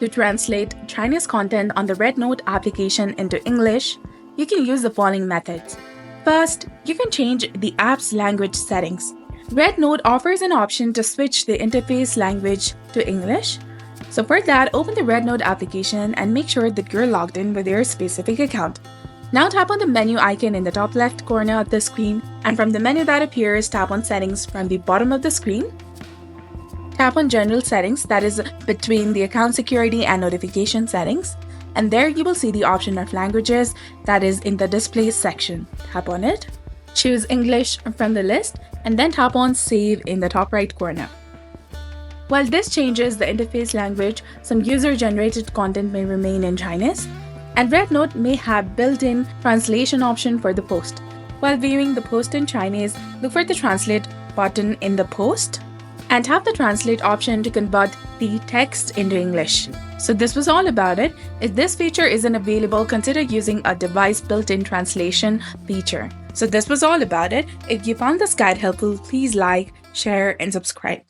To translate Chinese content on the REDnote application into English, you can use the following methods. First, you can change the app's language settings. REDnote offers an option to switch the interface language to English. So for that, open the REDnote application and make sure that you're logged in with your specific account. Now tap on the menu icon in the top left corner of the screen, and from the menu that appears, tap on Settings from the bottom of the screen. Tap on General Settings, that is between the account security and notification settings, and there you will see the option of languages that is in the Display section. Tap on it, choose English from the list, and then tap on Save in the top right corner. While this changes the interface language, some user-generated content may remain in Chinese, and REDnote may have built-in translation option for the post. While viewing the post in Chinese, look for the Translate button in the post and tap the Translate option to convert the text into English. So this was all about it. If this feature isn't available, consider using a device built-in translation feature. So this was all about it. If you found this guide helpful, please like, share, and subscribe.